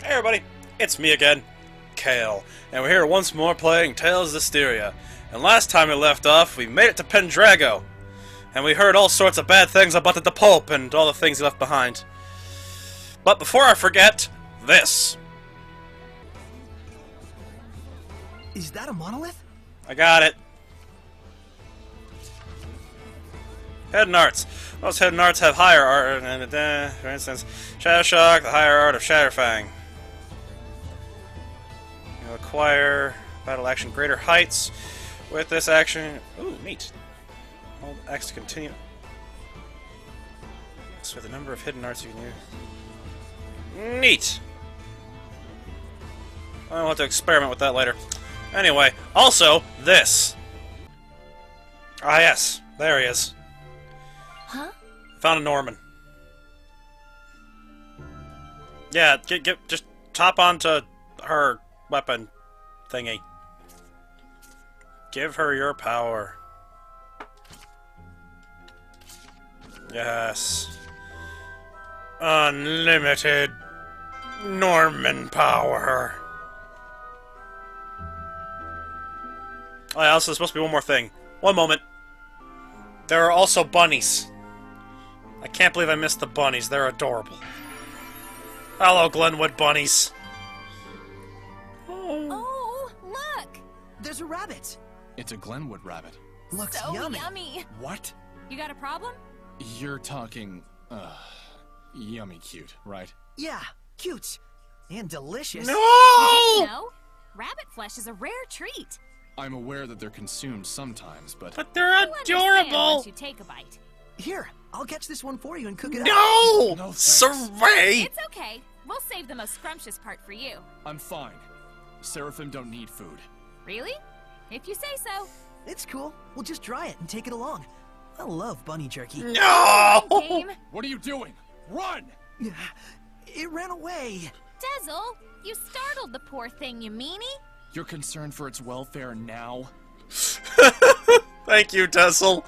Hey everybody, it's me again, Kale, and we're here once more playing Tales of Zestiria. And last time we left off, we made it to Pendrago, and we heard all sorts of bad things about the Pope and all the things he left behind. But before I forget, this. Is that a monolith? I got it. Hidden arts. Most hidden arts have higher art, for instance, Shadow Shock, the higher art of Shatterfang. You acquire battle action greater heights with this action. Ooh, neat. Hold X to continue. So the number of hidden arts you can use. Neat. I'll have to experiment with that later. Anyway, also this. Ah yes, there he is. Huh? Found a Norman. Yeah, just top onto her weapon thingy. Give her your power. Yes. Unlimited Norman power. Oh yeah, also there's supposed to be one more thing. One moment. There are also bunnies. I can't believe I missed the bunnies. They're adorable. Hello, Glenwood bunnies. Oh, look! There's a rabbit. It's a Glenwood rabbit. Looks So yummy. yummy. What? You got a problem? You're talking, yummy cute, right? Yeah, cute. And delicious. No! No. Rabbit flesh is a rare treat. I'm aware that they're consumed sometimes, but They're You understand adorable. once you take a bite. Here, I'll catch this one for you and cook it up. No! No, thanks. Survey! It's okay. We'll save the most scrumptious part for you. I'm fine. Seraphim don't need food. Really? If you say so. It's cool. We'll just dry it and take it along. I love bunny jerky. No! Game. What are you doing? Run! It ran away. Dazzle, you startled the poor thing, you meanie. You're concerned for its welfare now? Thank you, Tessel.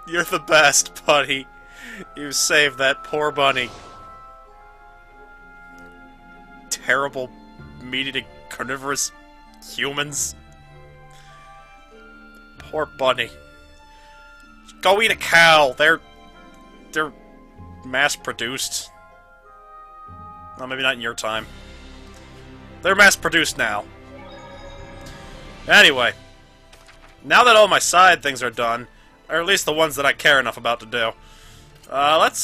You're the best, buddy. You saved that poor bunny. Terrible, meat-eating, carnivorous humans. Poor bunny. Go eat a cow. They're mass-produced. Well, maybe not in your time. They're mass-produced now. Anyway, now that all my side things are done, or at least the ones that I care enough about to do, let's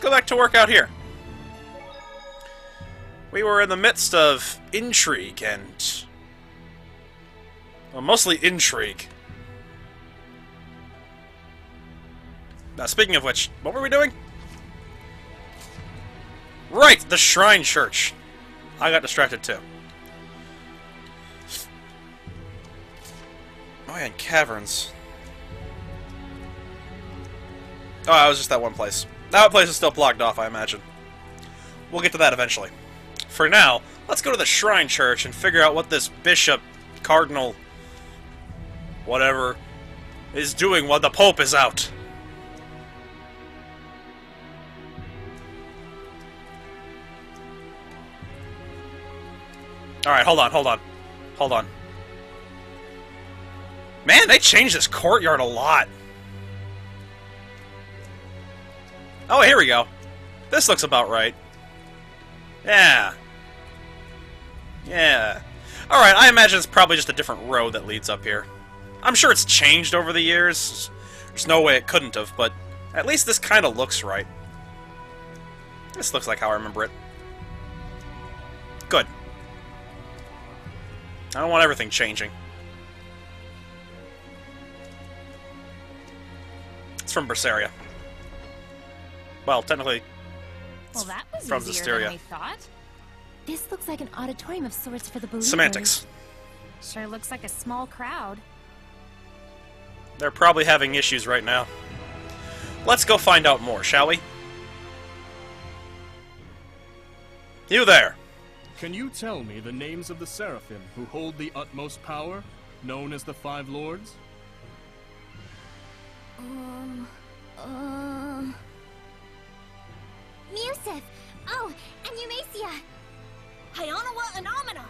go back to work out here. We were in the midst of intrigue and... well, mostly intrigue. Now, speaking of which, what were we doing? Right, the Shrine Church. I got distracted too. Oh yeah, and caverns. Oh, it was just that one place. That place is still blocked off, I imagine. We'll get to that eventually. For now, let's go to the Shrine Church and figure out what this bishop, cardinal, whatever, is doing while the Pope is out. Alright, hold on. Man, they changed this courtyard a lot. Oh, here we go. This looks about right. Yeah. Alright, I imagine it's probably just a different road that leads up here. I'm sure it's changed over the years. There's no way it couldn't have, but at least this kind of looks right. This looks like how I remember it. Good. I don't want everything changing. It's from Zestiria. Well, technically, Well, that was from easier Zestiria. than we thought. This looks like an auditorium of sorts for the believers. Semantics. Sure looks like a small crowd. They're probably having issues right now. Let's go find out more, shall we? You there! Can you tell me the names of the Seraphim who hold the utmost power, known as the Five Lords? Yusuf, Oh, and Eumacia. Hyanawa and Amanok.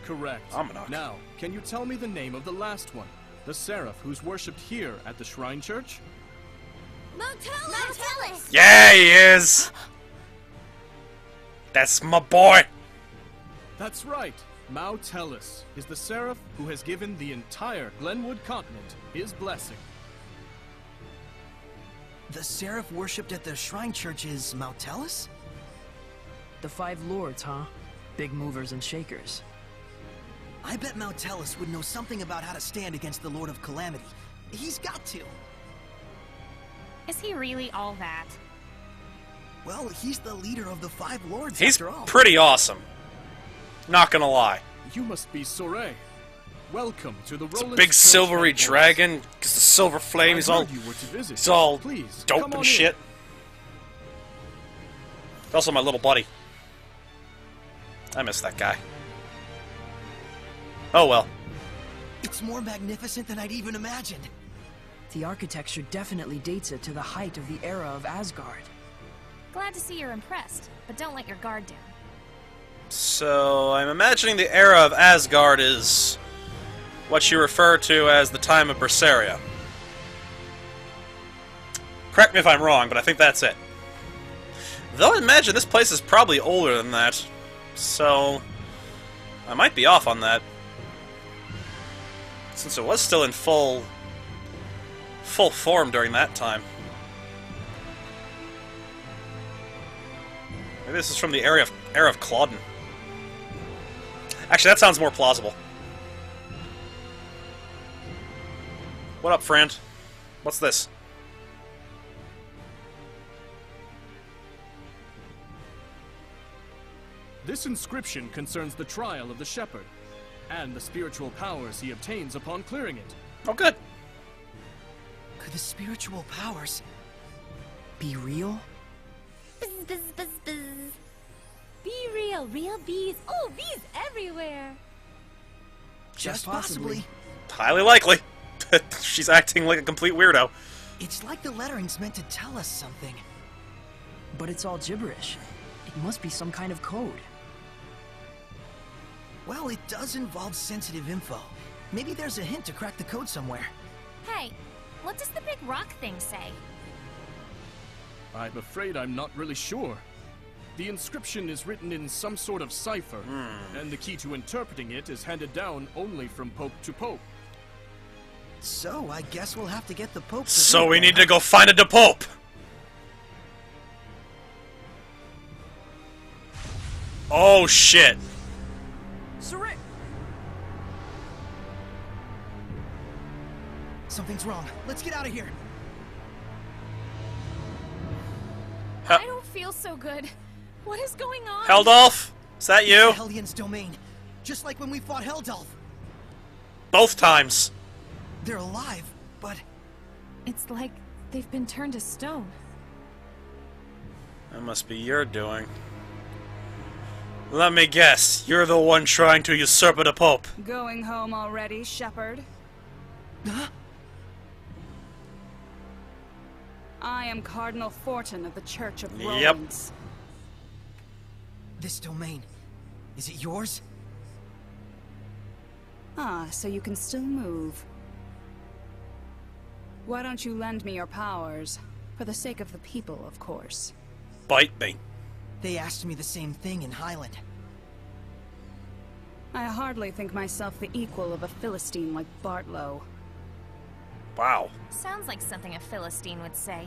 Correct. Amanok. Now, can you tell me the name of the last one? The seraph who's worshipped here at the Shrine Church? Motelis! Yeah, he is! That's my boy! That's right. Motelis is the seraph who has given the entire Glenwood continent his blessing. The seraph worshipped at the Shrine Church is Motelis? The Five Lords, huh? Big movers and shakers. I bet Motelis would know something about how to stand against the Lord of Calamity. He's got to. Is he really all that? Well, he's the leader of the Five Lords He's after all. pretty awesome. Not gonna lie. You must be Soray. Welcome to the It's a Roland big Church silvery headquarters. dragon, because the silver flame is I all, heard you were to visit. he's all Please, dope come on and in. shit. He's also my little buddy. I miss that guy. Oh well. It's more magnificent than I'd even imagined. The architecture definitely dates it to the height of the era of Asgard. Glad to see you're impressed, but don't let your guard down. So, I'm imagining the era of Asgard is what you refer to as the time of Berseria. Correct me if I'm wrong, but I think that's it. Though I imagine this place is probably older than that, so I might be off on that. Since it was still in full form during that time. Maybe this is from the era of Claudin. Actually, that sounds more plausible. What up, friend? What's this? This inscription concerns the trial of the shepherd, and the spiritual powers he obtains upon clearing it. Oh, good. Could the spiritual powers... Be real? Buzz, buzz, buzz, buzz. Be real, real bees. Oh, bees everywhere. Just possibly. possibly. Highly likely. She's acting like a complete weirdo. It's like the lettering's meant to tell us something. But it's all gibberish. It must be some kind of code. Well, it does involve sensitive info. Maybe there's a hint to crack the code somewhere. Hey, what does the big rock thing say? I'm afraid I'm not really sure. The inscription is written in some sort of cipher, and the key to interpreting it is handed down only from pope to pope. So, I guess we'll have to get the Pope to So read we that, need huh? to go find a Pope. Oh shit. Surrey! Something's wrong. Let's get out of here. Hel- I don't feel so good. What is going on? Heldolf? Is that you? Hellions' domain. Just like when we fought Heldolf. Both times. They're alive, but... It's like they've been turned to stone. That must be your doing. Let me guess, you're the one trying to usurp the Pope. Going home already, Shepherd? Huh? I am Cardinal Fortin of the Church of Yep. Rollins. This domain, is it yours? Ah, so you can still move. Why don't you lend me your powers? For the sake of the people, of course. Bite me. They asked me the same thing in Highland. I hardly think myself the equal of a Philistine like Bartlow. Wow. Sounds like something a Philistine would say.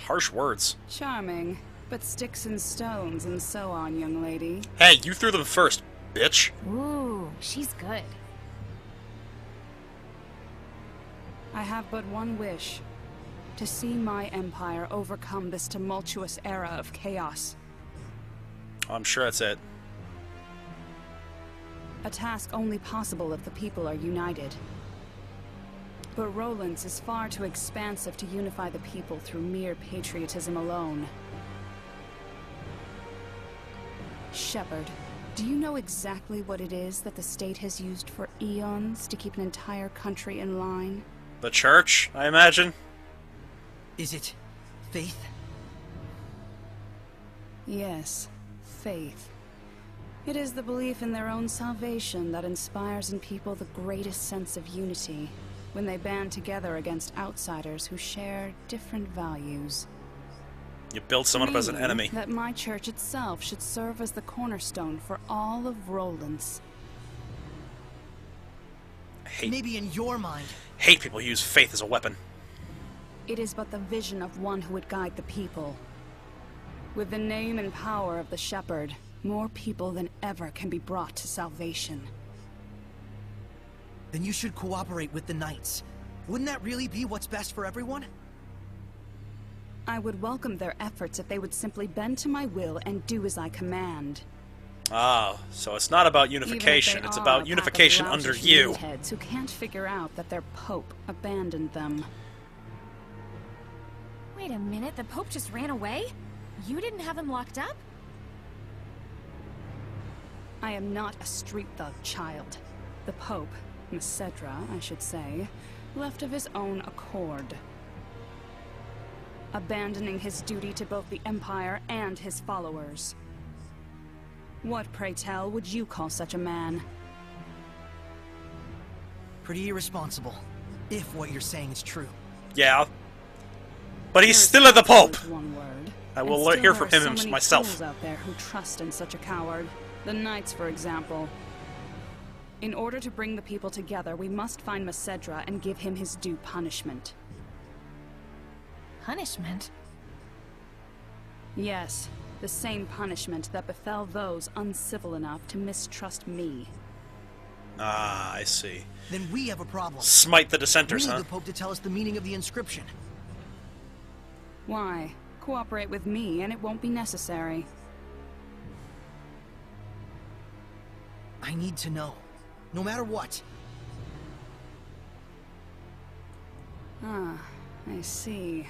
Harsh words. Charming, but sticks and stones and so on, young lady. Hey, you threw them first, bitch. Ooh, she's good. I have but one wish. To see my empire overcome this tumultuous era of chaos. I'm sure that's it. A task only possible if the people are united. But Rollins is far too expansive to unify the people through mere patriotism alone. Shepherd, do you know exactly what it is that the state has used for eons to keep an entire country in line? The church, I imagine? Is it faith? Yes, faith. It is the belief in their own salvation that inspires in people the greatest sense of unity when they band together against outsiders who share different values. You build someone up as an enemy. That my church itself should serve as the cornerstone for all of Roland's. Maybe in your mind. Hate people who use faith as a weapon. It is but the vision of one who would guide the people. With the name and power of the Shepherd, more people than ever can be brought to salvation. Then you should cooperate with the Knights. Wouldn't that really be what's best for everyone? I would welcome their efforts if they would simply bend to my will and do as I command. Ah, so it's not about unification, it's about unification under you. Heads who can't figure out that their Pope abandoned them. Wait a minute, the Pope just ran away? You didn't have him locked up? I am not a street thug, child. The Pope, Macedra, I should say, left of his own accord. Abandoning his duty to both the Empire and his followers. What, pray tell, would you call such a man? Pretty irresponsible, if what you're saying is true. Yeah. But he's still the Pope! One word. I will hear from him myself. Fools out there who trust in such a coward. The Knights, for example. In order to bring the people together, we must find Macedra and give him his due punishment. Punishment? Yes, the same punishment that befell those uncivil enough to mistrust me. Ah, I see. Then we have a problem. Smite the dissenters, We need huh? the Pope to tell us the meaning of the inscription. Why? Cooperate with me and it won't be necessary. I need to know. No matter what. Ah, I see.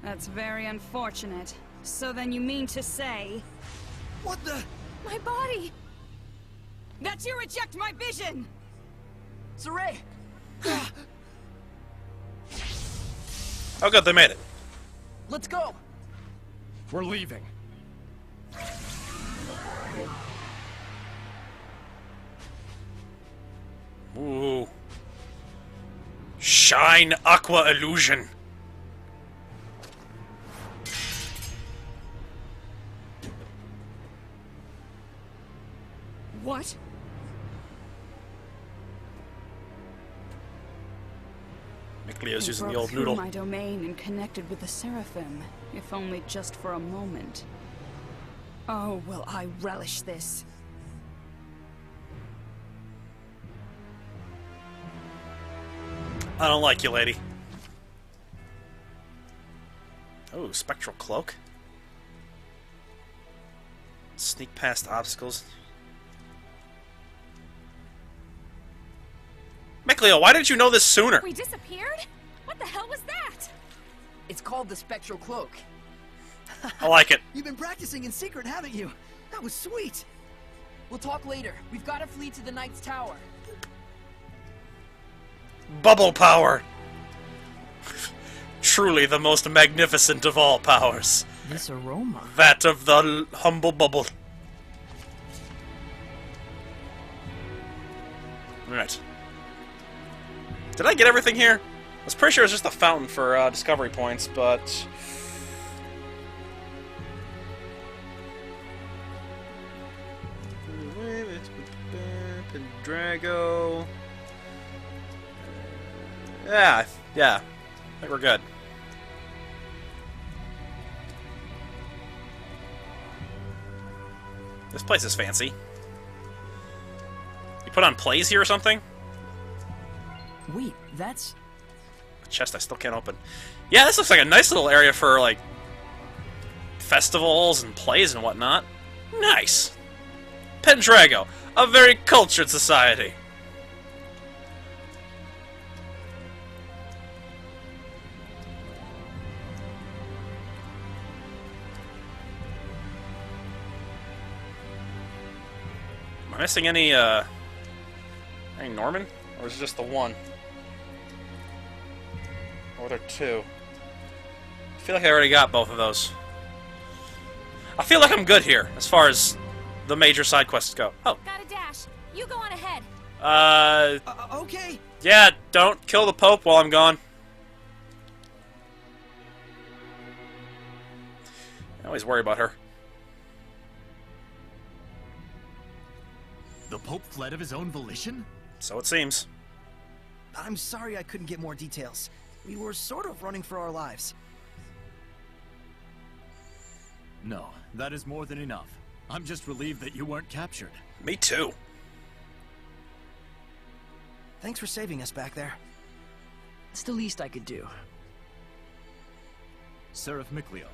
That's very unfortunate. So then you mean to say... What the? My body! that you reject my vision! Saray! Oh good, they made it. Let's go! We're leaving. Ooh. Shine Aqua Illusion. What? Micleo's They using the broke old through noodle. my domain and connected with the Seraphim, if only just for a moment. Oh, will I relish this. I don't like you, lady. Oh, spectral cloak. Sneak past obstacles. Micleo, why didn't you know this sooner? We disappeared? What the hell was that? It's called the Spectral Cloak. I like it. You've been practicing in secret, haven't you? That was sweet. We'll talk later. We've got to flee to the Knight's Tower. Bubble power. Truly the most magnificent of all powers. This aroma. That of the humble bubble. Alright. Did I get everything here? I was pretty sure it was just a fountain for discovery points, but... Drago. Yeah, I think we're good. This place is fancy. You put on plays here or something? Wait, that's... A chest I still can't open. Yeah, this looks like a nice little area for, like, festivals and plays and whatnot. Nice! Pendrago, a very cultured society. Am I missing any Norman? Or is it just the one? Or are there two? I feel like I already got both of those. I feel like I'm good here, as far as the major side quests go. Oh. Got a dash. You go on ahead. Okay. Yeah, don't kill the Pope while I'm gone. I always worry about her. The Pope fled of his own volition? So it seems. I'm sorry I couldn't get more details. We were sort of running for our lives. No, that is more than enough. I'm just relieved that you weren't captured. Me too. Thanks for saving us back there. It's the least I could do. Seraph Mikleo,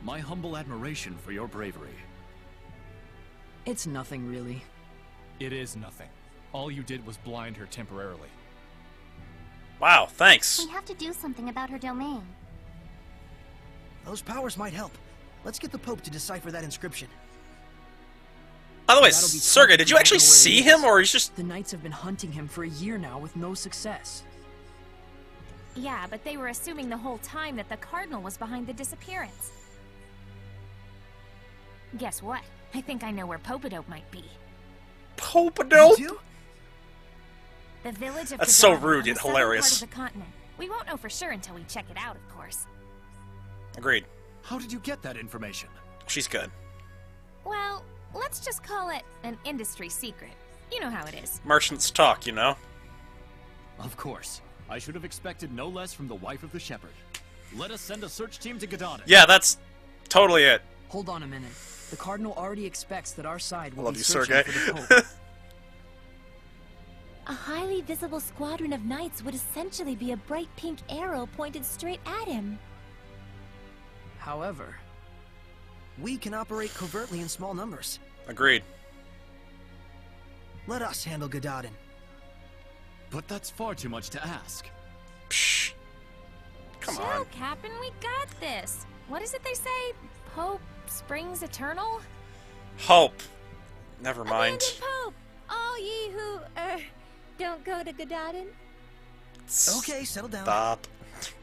my humble admiration for your bravery. It's nothing, really. It is nothing. All you did was blind her temporarily. Wow, thanks. We have to do something about her domain. Those powers might help. Let's get the Pope to decipher that inscription. By the way, That'll be Sergei, tough did if you we actually don't know where see he him, is. or he's just... The Knights have been hunting him for a year now with no success. Yeah, but they were assuming the whole time that the Cardinal was behind the disappearance. Guess what? I think I know where Popadope might be. Popadope? You too? The village of That's so Kazan, rude on the yet southern hilarious. part of the continent. We won't know for sure until we check it out, of course. Agreed. How did you get that information? She's good. Well, let's just call it an industry secret. You know how it is. Merchants talk, you know? Of course. I should have expected no less from the wife of the shepherd. Let us send a search team to Gadada. Yeah, that's totally it. Hold on a minute. The Cardinal already expects that our side will love be you, searching Sergei. for the Pope. A highly visible squadron of knights would essentially be a bright pink arrow pointed straight at him. However, We can operate covertly in small numbers. Agreed. Let us handle Gadadin. But that's far too much to ask. Psh. Come Chill, on. Captain, we got this. What is it they say? Pope springs eternal? Hope. Never mind. Abandon Pope! All ye who, don't go to Gadadin. Okay, settle down. Stop.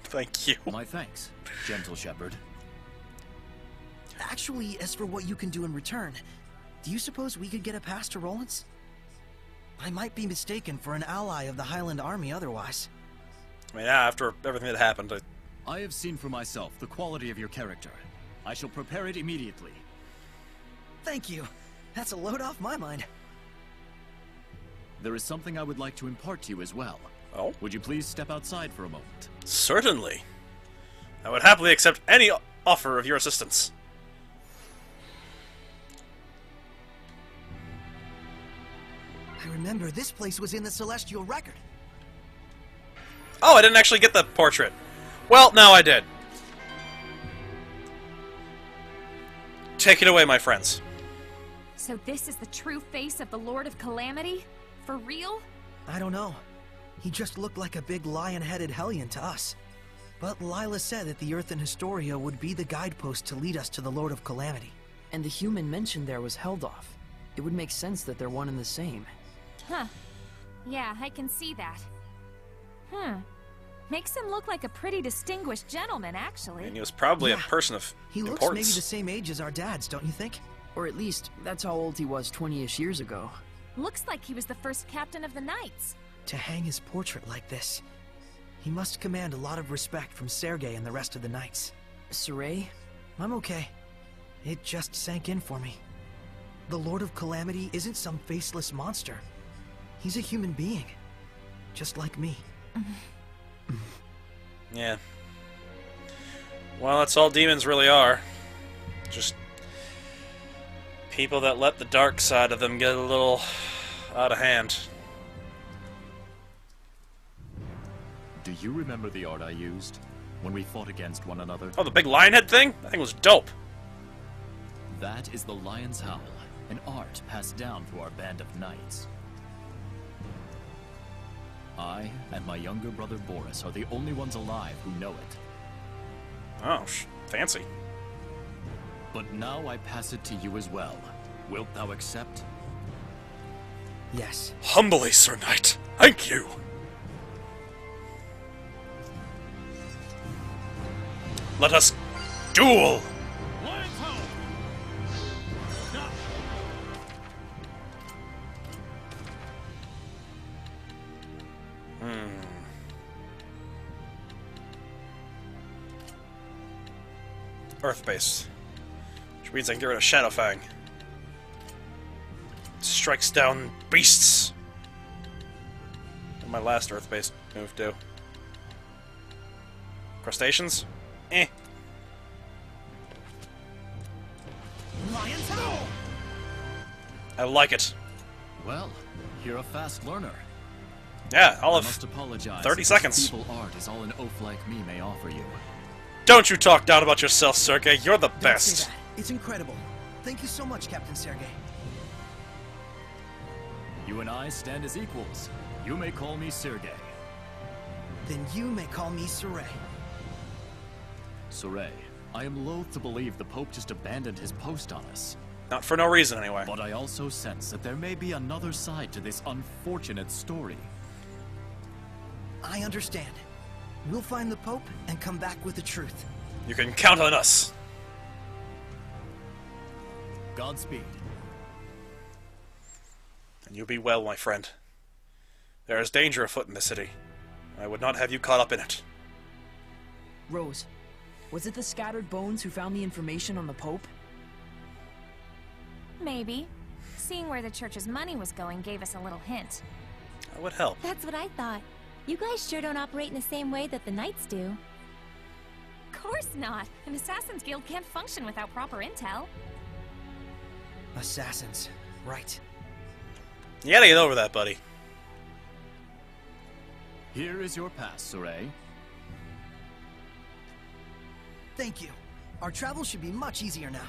Thank you. My thanks, gentle shepherd. Actually, as for what you can do in return, do you suppose we could get a pass to Roland's? I might be mistaken for an ally of the Highland Army otherwise. I mean, yeah, after everything that happened, I have seen for myself the quality of your character. I shall prepare it immediately. Thank you. That's a load off my mind. There is something I would like to impart to you as well. Oh? Would you please step outside for a moment? Certainly. I would happily accept any offer of your assistance. I remember this place was in the Celestial Record. Oh, I didn't actually get the portrait. Well, now I did. Take it away, my friends. So this is the true face of the Lord of Calamity? For real? I don't know. He just looked like a big lion-headed hellion to us. But Lila said that the Earth in Historia would be the guidepost to lead us to the Lord of Calamity. and the human mentioned there was held off. It would make sense that they're one and the same. Huh. Yeah, I can see that. Makes him look like a pretty distinguished gentleman, actually. And he was probably a Yeah. person of He looks importance. maybe the same age as our dads, don't you think? Or at least, that's how old he was 20-ish years ago. Looks like he was the first captain of the Knights. To hang his portrait like this, he must command a lot of respect from Sergei and the rest of the knights. Saray? I'm okay. It just sank in for me. The Lord of Calamity isn't some faceless monster. He's a human being. Just like me. Yeah. Well, that's all demons really are. Just people that let the dark side of them get a little out of hand. Do you remember the art I used when we fought against one another? Oh, the big lion head thing? That thing was dope. That is the Lion's Howl, an art passed down through our band of knights. I and my younger brother Boris are the only ones alive who know it. Oh, fancy. But now I pass it to you as well. Wilt thou accept? Yes. Humbly, Sir Knight. Thank you. Let us duel. Earth base. Which means I can get rid of Shadowfang. Strikes down beasts. What did my last Earth base move do? Crustaceans? Eh. I like it. Well, you're a fast learner. Yeah, all I of must apologize 30 if seconds. this feeble art is all an oaf like me may offer you. Don't you talk down about yourself, Sergei. You're the Don't best. say that. It's incredible. Thank you so much, Captain Sergei. You and I stand as equals. You may call me Sergei. Then you may call me Saray. Saray, I am loath to believe the Pope just abandoned his post on us. Not for no reason, anyway. But I also sense that there may be another side to this unfortunate story. I understand. We'll find the Pope and come back with the truth. You can count on us. Godspeed. And you be well, my friend. There is danger afoot in the city. I would not have you caught up in it. Rose, was it the scattered bones who found the information on the Pope? Maybe. Seeing where the church's money was going gave us a little hint. That would help. That's what I thought. You guys sure don't operate in the same way that the Knights do. Of course not. An Assassin's Guild can't function without proper intel. Assassins. Right. You gotta get over that, buddy. Here is your pass, Saray. Thank you. Our travel should be much easier now.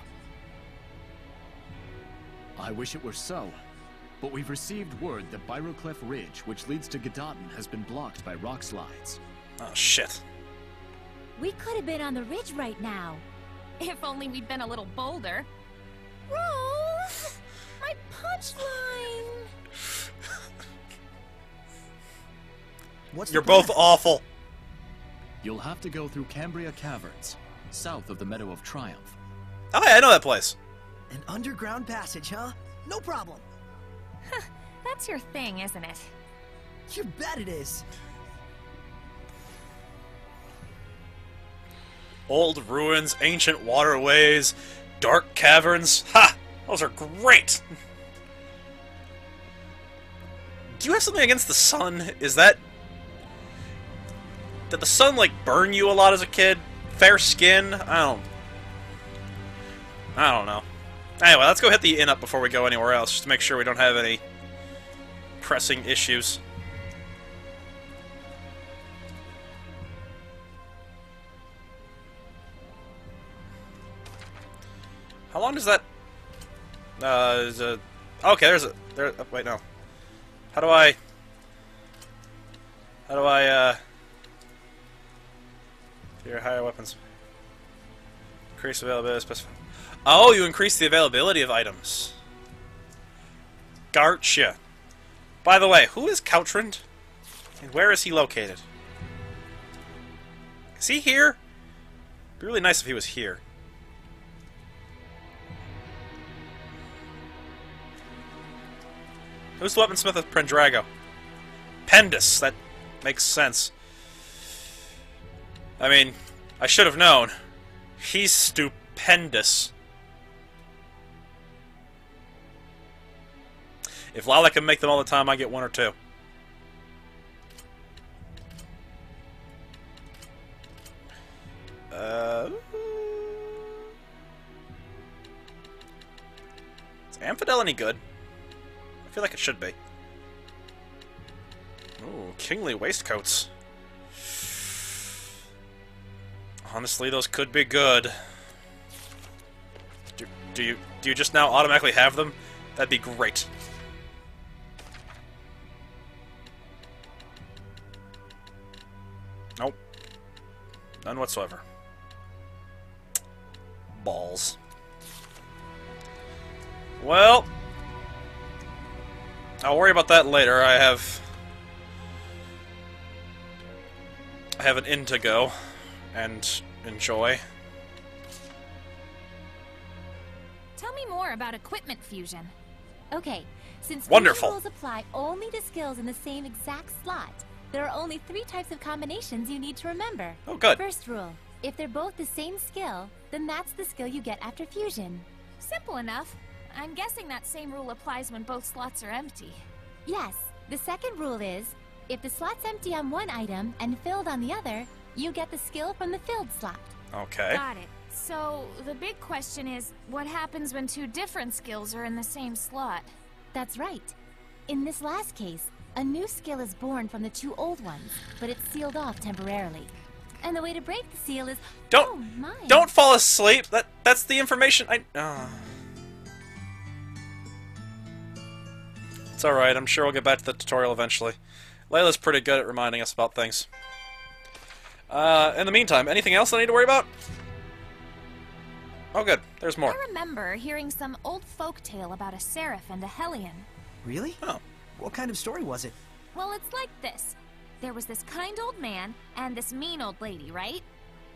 I wish it were so. But we've received word that Byroclef Ridge, which leads to Gedaten, has been blocked by rock slides. Oh, shit. We could have been on the ridge right now. If only we'd been a little bolder. Rose! My punchline! What's You're the plan? both awful. You'll have to go through Cambria Caverns, south of the Meadow of Triumph. Oh, yeah, I know that place. An underground passage, huh? No problem. That's your thing, isn't it? You bet it is. Old ruins, ancient waterways, dark caverns. Ha! Those are great! Do you have something against the sun? Is that... Did the sun, like, burn you a lot as a kid? Fair skin? I don't know. Anyway, let's go hit the inn up before we go anywhere else, just to make sure we don't have any pressing issues. How long does that... okay, wait, no. How do I... Your higher weapons. Increase availability, specify... Oh, you increase the availability of items. Gotcha. By the way, who is Coutrand? And where is he located? Is he here? It'd be really nice if he was here. Who's the weaponsmith of Pendrago? Pendus. That makes sense. I mean, I should have known. He's stupendous. If Lala can make them all the time, I get one or two. Is Amphidel any good? I feel like it should be. Ooh, kingly waistcoats. Honestly, those could be good. Do you just now automatically have them? That'd be great. Nope. None whatsoever. Balls. Well, I'll worry about that later. I have an inn to go and enjoy. Tell me more about equipment fusion. Okay, since Wonderful. fusion rules apply only to skills in the same exact slot, there are only 3 types of combinations you need to remember. Oh, good. First rule, if they're both the same skill, then that's the skill you get after fusion. Simple enough. I'm guessing that same rule applies when both slots are empty. Yes, the second rule is, if the slot's empty on one item and filled on the other, you get the skill from the filled slot. Okay. Got it. So, the big question is, what happens when two different skills are in the same slot? That's right. In this last case, a new skill is born from the two old ones, but it's sealed off temporarily. And the way to break the seal is... Don't oh, my. don't fall asleep. That's the information I. It's all right. I'm sure we'll get back to the tutorial eventually. Layla's pretty good at reminding us about things. In the meantime, anything else I need to worry about? Oh, good. There's more. I remember hearing some old folk tale about a seraph and a hellion. Really? Oh. What kind of story was it? Well, it's like this. There was this kind old man and this mean old lady, right?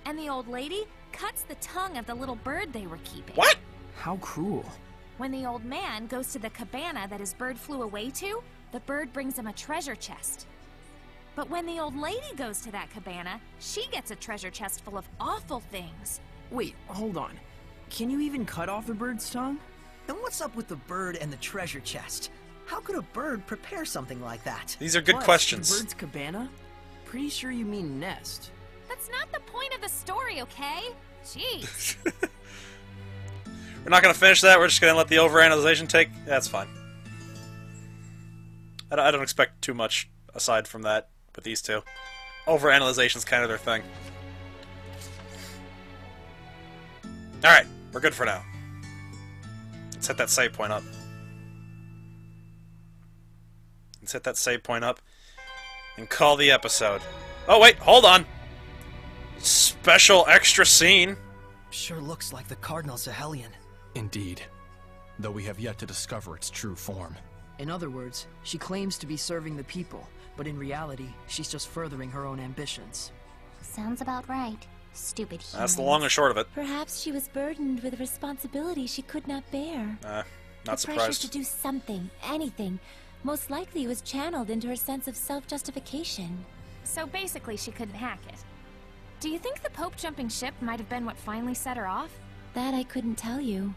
And the old lady cuts the tongue of the little bird they were keeping. What? How cruel. When the old man goes to the cabana that his bird flew away to, the bird brings him a treasure chest. But when the old lady goes to that cabana, she gets a treasure chest full of awful things. Wait, hold on. Can you even cut off a bird's tongue? And what's up with the bird and the treasure chest? How could a bird prepare something like that? These are good Plus, questions. The bird's cabana? Pretty sure you mean nest. That's not the point of the story, okay? Jeez. We're not going to finish that. We're just going to let the overanalyzation take... That's fine. I don't expect too much aside from that with these two. Overanalyzation's kind of their thing. Alright, we're good for now. Let's hit that save point up. Let's hit that save point up and call the episode. Oh wait, hold on! Special extra scene. Sure looks like the Cardinal's a hellion. Indeed. Though we have yet to discover its true form. In other words, she claims to be serving the people, but in reality, she's just furthering her own ambitions. Sounds about right. Stupid humans. That's the long and short of it. Perhaps she was burdened with a responsibility she could not bear. Not the surprised. pressure to do something, anything, most likely was channeled into her sense of self-justification. So basically she couldn't hack it. Do you think the Pope jumping ship might have been what finally set her off? That I couldn't tell you.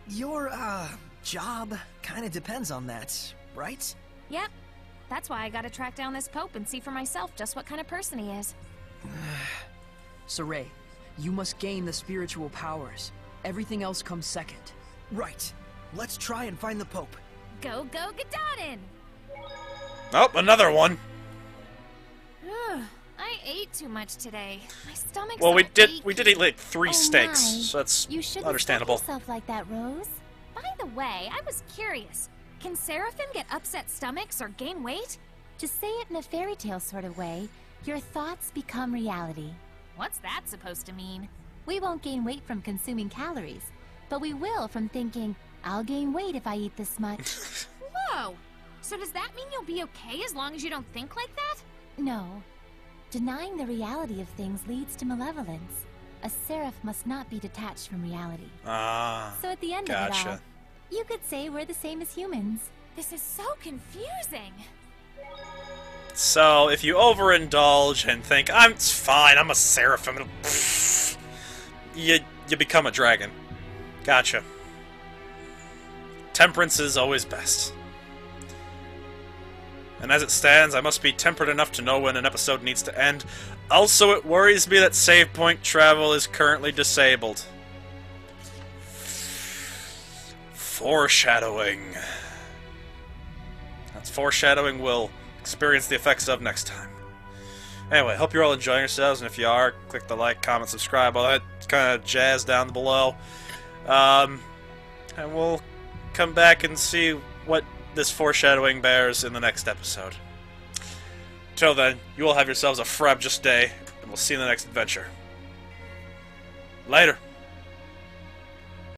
Your, job kinda depends on that, right? Yep. That's why I gotta track down this Pope and see for myself just what kind of person he is. So Ray, you must gain the spiritual powers. Everything else comes second. Right. Let's try and find the Pope. Go, go, Gadadin! Oh, another one. Ugh, I ate too much today. My stomach's Well, all we did achy. eat like 3 Oh steaks, my. so that's You shouldn't understandable. stuff yourself like that, Rose. By the way, I was curious. Can Seraphim get upset stomachs or gain weight? To say it in a fairy tale sort of way, your thoughts become reality. What's that supposed to mean? We won't gain weight from consuming calories, but we will from thinking, I'll gain weight if I eat this much. Whoa! So does that mean you'll be okay as long as you don't think like that? No. Denying the reality of things leads to malevolence. A seraph must not be detached from reality. Ah, So at the end of it all, gotcha. you could say we're the same as humans. This is so confusing. So, if you overindulge and think, it's fine, I'm a seraphim, you become a dragon. Gotcha. Temperance is always best. And as it stands, I must be temperate enough to know when an episode needs to end. Also, it worries me that save point travel is currently disabled. Foreshadowing. That's foreshadowing we'll experience the effects of next time. Anyway, hope you're all enjoying yourselves, and if you are, click the like, comment, subscribe, all that kind of jazz down below. And we'll come back and see what this foreshadowing bears in the next episode. Till then, you all have yourselves a frabjous day, and we'll see you in the next adventure. Later.